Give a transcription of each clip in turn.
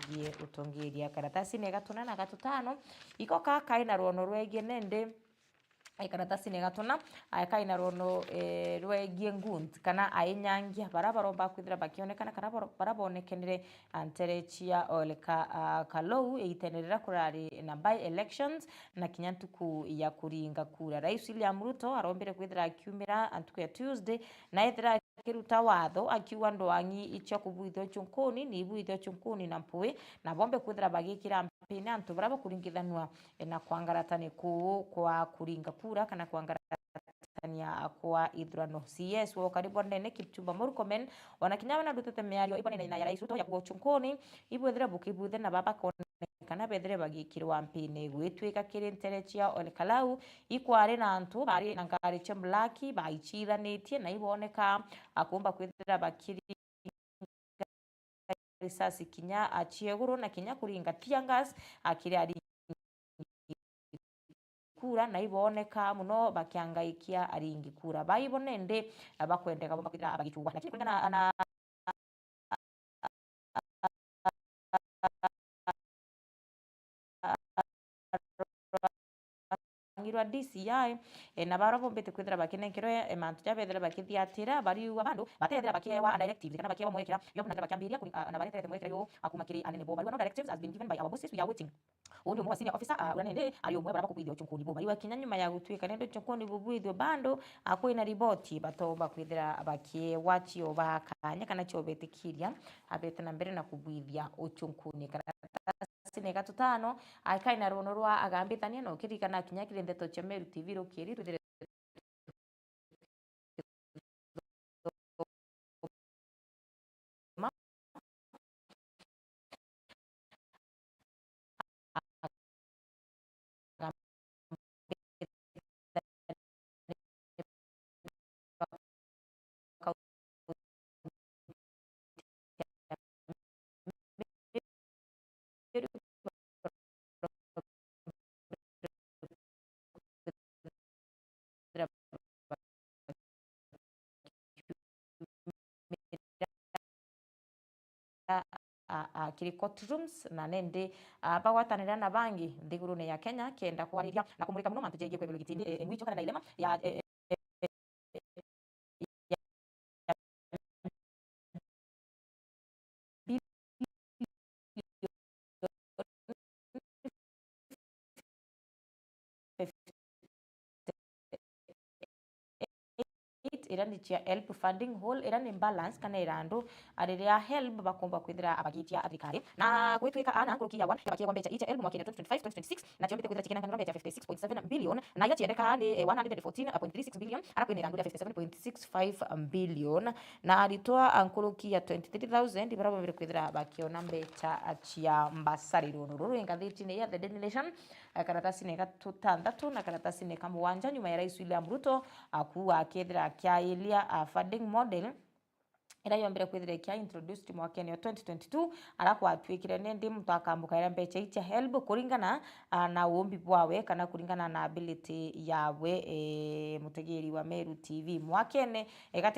bwegie utongeria karatasi ne gatuna na gatutano iko kaka ina rono rwege nende karatasi ne gatuna kaina rono rwegie ngunt kana ainyangia baromba kwithira bakionekana kana barabonekenere anterechia oleka kalou itenerera kurari na by elections na kinyantuku ya kuringa kura. Rais William Ruto arombere kwithira akiumira antuku ya Tuesday na ethira kiruta watho akiwa ndwangi icho kubwithio chunkuni ni ibwithio chunkuni na mpui na bombe kwithira bagikira mpine antu baraba kuringithanwa na kwangaratani kwa kuringa kura kana kwangaratania kwa ithurano. CS wo karibu nene Kipchumba Murkomen wanakinyama na dutete miario ibone na ya Rais Ruto ya kuo chunkuni ibwithira bukibuthe na baba kana bethere bagikirwa mpine gwitwika kirinterechia Ole Kalau ikware na antu bari na ngari chemlaki baichithanitie na iboneka akumba kwithira bakiri risasi kinya achieguru na kinya kuringa tiangas akiri ari kura na iboneka muno bakiangaikia aringi kura baibonende bakwendeka bakwithira abagichugwa lakini kulingana na ngirwa DCI na barabombete kwithira bakinenkerwe mantu jabethera bakithiatira bariwa bandu batethera bakewa directives kana bakewa mwekera yo kuna bakambiria na baretete mwekera yo akumakiri anene bo bari no directives has been given by our bosses. We are waiting undi mwa senior officer uranende ari umwe baraba kubwithio chunkuni bo bari wakinya nyuma ya gutwika nendo chunkuni bubwithio bando akwina riboti batomba kwithira bakewa chio bakanya kana chio betikiria abete na mbere na kubwithia uchunkuni kana sine gatutano akaina rono rwa agambithania no kirikana kinya kirindeto cha Meru TV rukiri ruthere kiri courtrooms na nende bagwatanira na bangi ndigurune ya Kenya kenda kwariria na kumurika muno mantu jegie kwebelo gitindi mwicho kana na ilema ya irani chia help funding hole irani imbalance kana irandu ariria help bakomba kwithira abagitia athikari na gwitwika ana kurukia wan bakia kwambecha icha help mwaka 2025 2026 na chombite kwithira chikena kana becha 56.7 billion na ya chiendeka ni 114.36 billion arakwina irandu 57.65 billion na aritwa ankurukia 23000 barabo mbere kwithira bakiona mbecha chia mbasari ruru ingathiti ni ya The Daily Nation karatasi ne gatutandatu na karatasi ne kamuwanja nyuma ya Rais William Ruto akuwa akethira kiailia funding model ira yombere kwithira kia introduced mwaka ni 2022 arakwa atwikire nende mtu akambuka ira mbecha icha help kuringana na umbi bwawe kana kuringana na ability yawe mutegeri wa Meru TV mwakene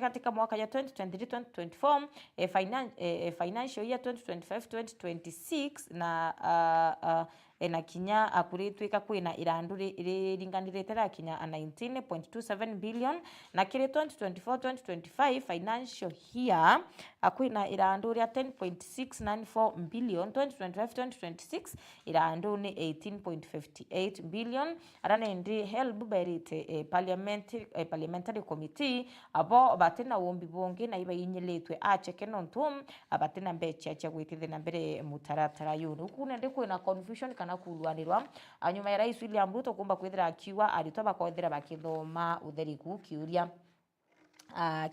katika mwaka ya 2023 2024 financial year 2025 2026 na na kinya akuritwika kwina irandu riringanirite ra kinya 19.27 billion na kiri 2024 2025 financial year akwina irandu ria 10.694 billion 2025 2026 irandu ni 18.58 billion arane ndi help berite parliamentary committee abo batina wombi bonge na iba yinyeletwe acheke nontum abatina mbecha cha gwitithia na mbere mutaratara yunu kunende kwina confusion kana kulwanirwa anyuma ya Rais William Ruto kumba kwithira akiwa aritoba bakothira bakithoma utheriku kiuria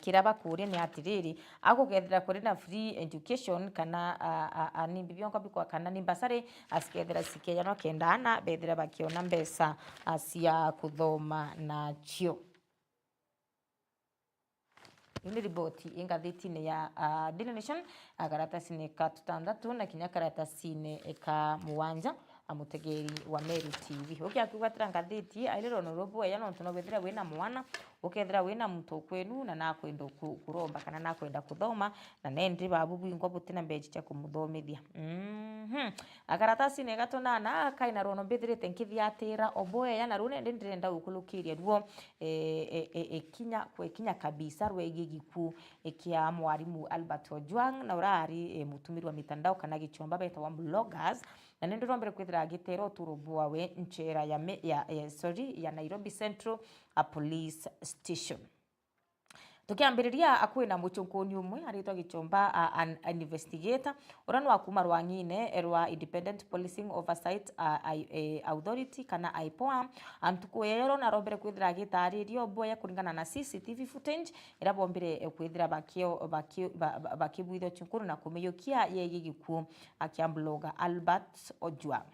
kiraba kuria ni atiriri akugethera kuri na free education kana ni bibionka bikwa kana ni basari asikethera sikeya no kendana bethera bakiona mbesa cia kuthoma na chio. Ini riboti ingathiti-ini ya Daily Nation karatasi-ini ka tutandatu na kinya karatasi-ini ka muwanja mutegeri wa Meru TV ukiakugwatira ngathiti airiro no robo ya no tuno bethira wina mwana ukethira wina mtu kwenu na nakwenda kuromba kana nakwenda kuthoma na nendi babu bwingwa butina mbeji cha kumuthomithia akaratasi ne gatonana kaina rono mbithirite nkithiatira oboya na rune ndirenda gukulukiria ruo kinya kabisa rwegi giku kia mwarimu Albert Ojwang na urari mutumiri wa mitandao kana gichomba beta wa bloggers na nindirombere kwithira gitero turubwa we nchera ya Nairobi Central Police Station. Tukiambiriria akwina muchunkuni umwe aritwa gichomba an investigator urano akuma rwangine rwa Independent Policing Oversight Authority kana IPOA antukwero na rombere kwithira gitaririo boya kuringana na CCTV footage ira bombire kwithira bakibwitho chunkuru na kumeyokia yegi giku akiambloga Albert Ojwang.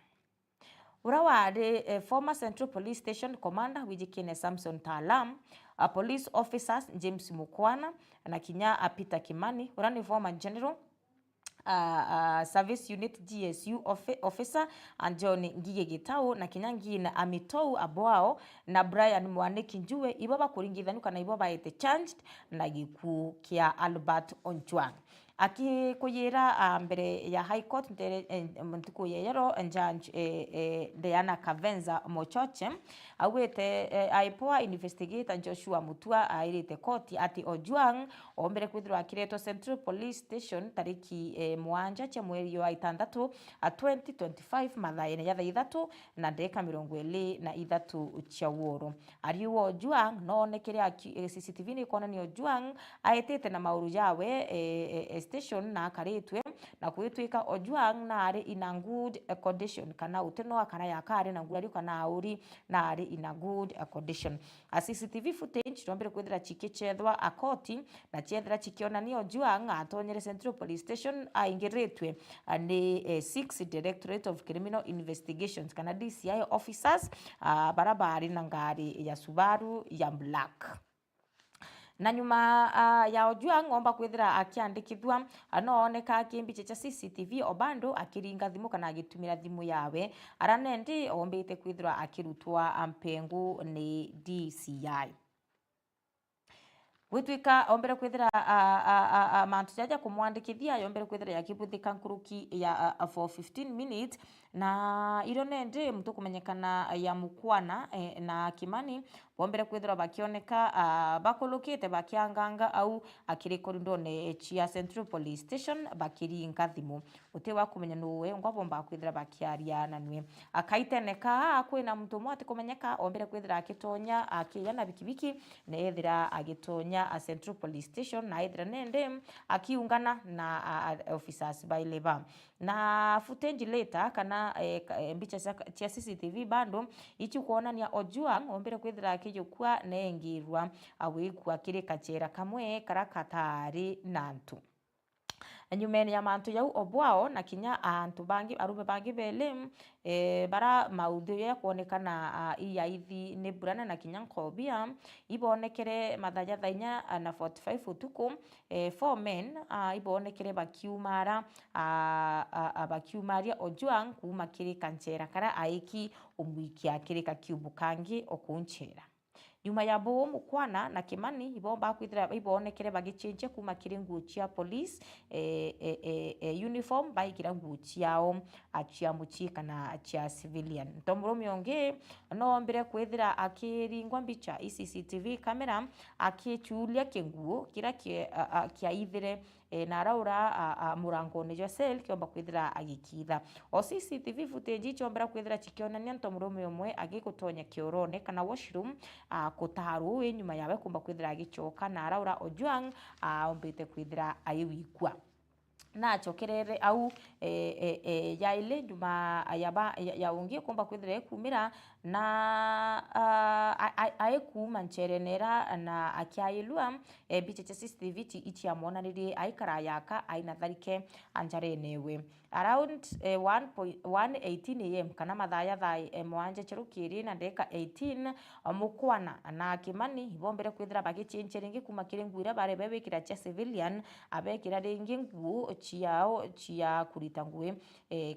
Urawade former Central Police Station Commander Wijikene Samson Talam, police officers James Mukwana na kinya Peter Kimani, urani former General Service Unit GSU officer and John Ngige Gitau na kinyangi na Amitou Aboao na Brian Mwaniki Njue ibaba kuringithanu kana ibaba ete changed na giku kia Albert Ojwang. Aki kuyira mbere ya High Court mtuku yeyero Diana Kavenza Mochoche awete IPOA investigator Joshua Mutua airite koti ati Ojwang ombere kwithirwa akiretwo Central Police Station tariki mwanja cha mweri wa 6 2025 mathaine ya 3 na ndeka 23 cha woro ariwo Ojwang nonekere CCTV ni kona ni Ojwang aitete na mauru yawe station na akaritwe na kwitwika Ojwang na ari in good condition kana uteno akana yakare na nguri kana auri na ari in good condition. A CCTV footage rombere kwithira chikechethwa akoti na chethira chikiona ni Ojwang atonyere Central Police Station aingiritwe ni 6 Directorate of Criminal Investigations kana DCI officers barabari na ngari ya Subaru ya black. Na nyuma ya Ojwang omba kwithira akiandikithwa anooneka akimbiche cha CCTV obando akiringa thimu kana agitumira thimu yawe aranendi ombite kwithira akirutwa ampengu ni DCI. Gwitwika ombere kwithira mantu jaja kumwandikithia yombere kwithira yakibuthika nkuruki ya for 15 minutes na ironende mtu kumenyekana ya Mukwana na Kimani bombere kwithira bakioneka bakolokete bakianganga au akirikorindone chia Central Police Station bakiringa thimu utewa kumenya nuwe ngwabomba kwithira bakiaria nanwe akaiteneka kwina mtu mwati kumenyeka ombere kwithira akitonya akiyana bikibiki na ethira agitonya a Central Police Station na ethira nende akiungana na officers by labor na footage later kana mbicha cha CCTV bando ichi kuonania Ojwang ombere kwithira akijukwa nengirwa awikwa kire kachera kamwe karakatari nantu nyumeni ya mantu yau obwao na kinya antu bangi arume bangi bele bara maudhu ya kuonekana iya ithi ni burana na kinya nkobia ibonekere madhaja thainya na 45 utuku 4 men ibonekere bakiumaria Ojwang kuma kiri kanchera kara aiki umwikia kiri kakiubu kangi okunchera. Nyuma ya bo Mukwana na Kimani ibomba kwithira ibonekere bagichinje kuma kiri nguo chia police uniform baikira nguo chiao achia muchika na achia civilian ntomuro mionge no mbere kwithira akiringwa mbicha CCTV camera akichulia kinguo kira kia ithire na raura murango ne Josel kiomba kwithira agikitha o CCTV footage chombera kwithira chikionania ntomuro mwe agikutonya kiorone kana washroom kutaru nyuma yawe kumba kwithira agichoka na raura Ojwang ombite kwithira ayiwikwa na chokerere au ya ile nyuma ya ungie kumba kwithira kumira na aekuma ncherenera na akiailua biche cha CCTV ichi amona riri aikara yaka aina tharike anjare newe around 1:18 am kana mathaya thaa mwanje cherukiri na ndeka 18 Mukwana na Kimani ibombere kwithira bagichinche ringi kuma kirengwira bare bebekira cha civilian abekira ringi nguo chiao chia kurita ngwe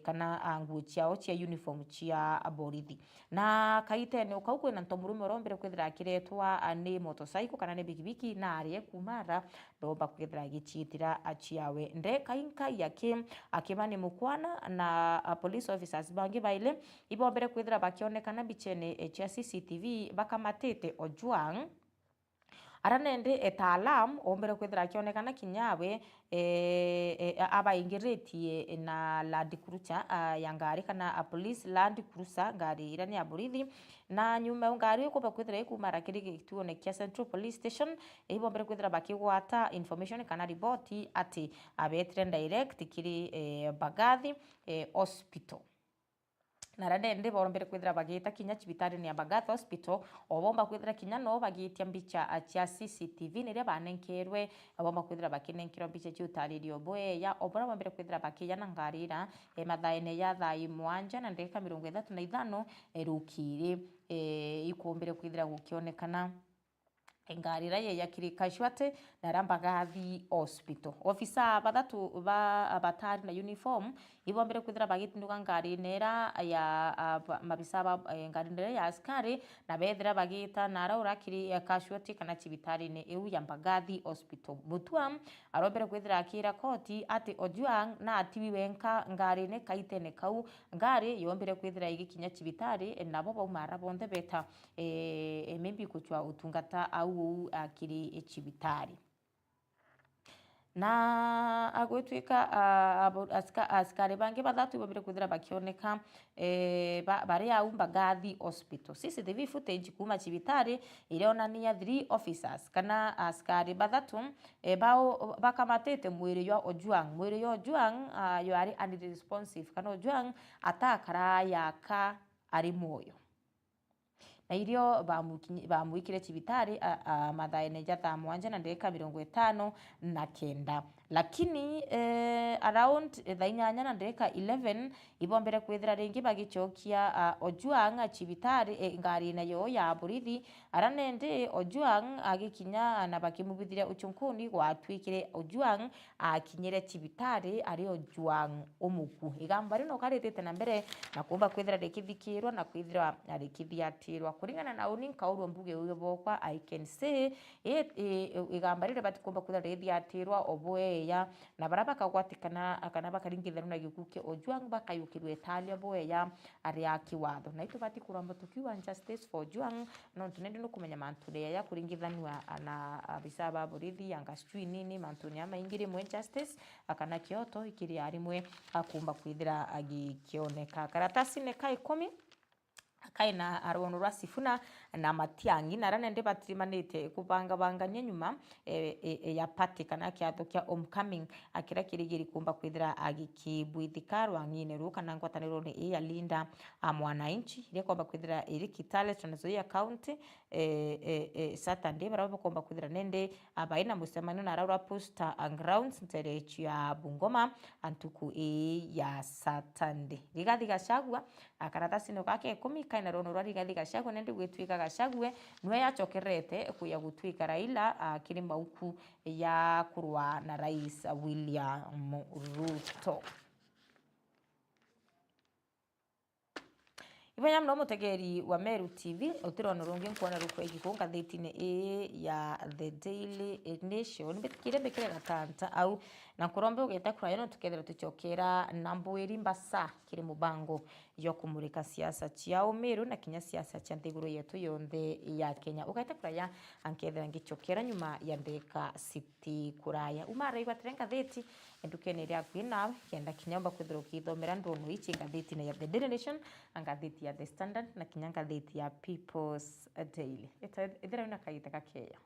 kana nguo chiao chia uniform chia borithi na kaitene ukauko na ntomurume rombere kwithira akiretwa ni motorcycle kana ni bikibiki na arie kumara ndomba kwithira gichitira achiawe ndeka inka yake akimani mukwana na police officers bangi baile ibombere kwithira bakionekana bichene cha CCTV bakamatete Ojwang aranende etaalam ombere kwithira akionekana kinyawe abaingiretie na Land Cruiser ya ngari kana police Land Cruiser ngari ira ni ya borithi na nyuma ngari ko kwithira ikumara kirigi kituone kia Central Police Station ibombere kwithira bakigwata information kana report ati abetre direct kiri Bagathi hospital na rande borombere kwithira bagita kinya cibitari ni Bagathi hospital obomba kwithira kinya no bagitia mbicha cia CCTV niria banenkerwe obomba kwithira bakinenkiro mbicha ciutaririo boya obora bombere kwithira bakiya na ngarira mathaene ya thai mwanja na ndeka 35 rukiri ikumbire kwithira gukionekana ngarira ye yakiri casualty na Bagathi hospital ofisa bathatu ba abatari na uniform ibombere kwithira bagitinduka ngari nera ya mabisa ba ngari nera ya askari na bethira bagita nara urakiri casualty kana cibitari ne eu ya Bagathi hospital Mutua arombere kwithira akira koti ati Ojwang na atiwi wenka ngari ne kaitene kau ngari yombere kwithira igikinya cibitari nabo baumara bonde beta membi kuchwa utungata au akiri cibitari na agwetwika askari bangi bathatu babire kwithira bakioneka bari au Bagathi hospital CCTV footage kuma cibitari irionania 3 officers kana askari bathatu bao bakamatete mwiri yo Ojwang yo ari unresponsive kana Ojwang atakara yaka ari moyo na irio bamwikire cibitari mathaene ja thaa mwanja na ndeka 59 lakini around thaa 8 na ndeka 11 ibombere kwithira ringi bagichokia Ojwang cibitari ngari nayo ya borithi aranende Ojwang agikinya na bakimubithire uchunkuni gwatwikire Ojwang akinyire cibitari ari Ojwang umuku igamba rino karitete na mbere na kumba kwithira rikithikirwa na kwithira rikithiatirwa kuringana na uni kaurwo mbuge uyo bokwa I can say igamba rire batikumba kwithira rithiatirwa oboeya na baraba kagwatikana akana bakaringithana na gikuke Ojwang bakayukirwe Italia boeya ari akiwatho na itubati kuramba tukiwa justice for Ojwang no tunende no kumenya mantu ya kuringithanwa na abisaba borithi yanga street nini mantu nyama ingire mwe justice akana kioto ikiri arimwe akumba kwithira agikioneka karatasi ne kai 10 kaina arono rasifuna na Matiangi na ranende batirimanite kubangabanganya nyuma ya party kana kiathokia homecoming akira kirigiri kumba kwithira agikibwithika rwangine ruka na ngwataniro ni ya Linda mwananchi ile kumba kwithira iri Kitale Trans Nzoia County Saturday barabo kumba kwithira nende abaina musemano na Raura Posta grounds nterechi ya Bungoma antuku ya Saturday Rigathi Gachagua akaratasi no kake 10 kaina rono rwa Rigathi Gachagua nende gwitwika Gachagua nwe yachokerete kuya gutwika Raila kiri mauku ya kurwa na Rais William Ruto Ibanya mno mutegeri wa Meru TV utirono rungi nkuona rukwe igikunga thitine ya The Daily Nation bitikire bekire gatanta au na kurombe ugeta kura yono tukethera tuchokera na Mbwiri Mbasa kiri mubango yo kumurika siasa ciao Meru na kinya siasa cia nthiguru yetu yonthe ya Kenya ugaita kura ya ankethera ngichokera nyuma ya ndeka city kuraya umara igwatirenga thiti endukene ria kwina kenda kinyamba kwithira kithomera ndonu ichi ngathiti na ya The Daily Nation angathiti ya The Standard na kinya ngathiti ya People's Daily ithira ina kaita kakeya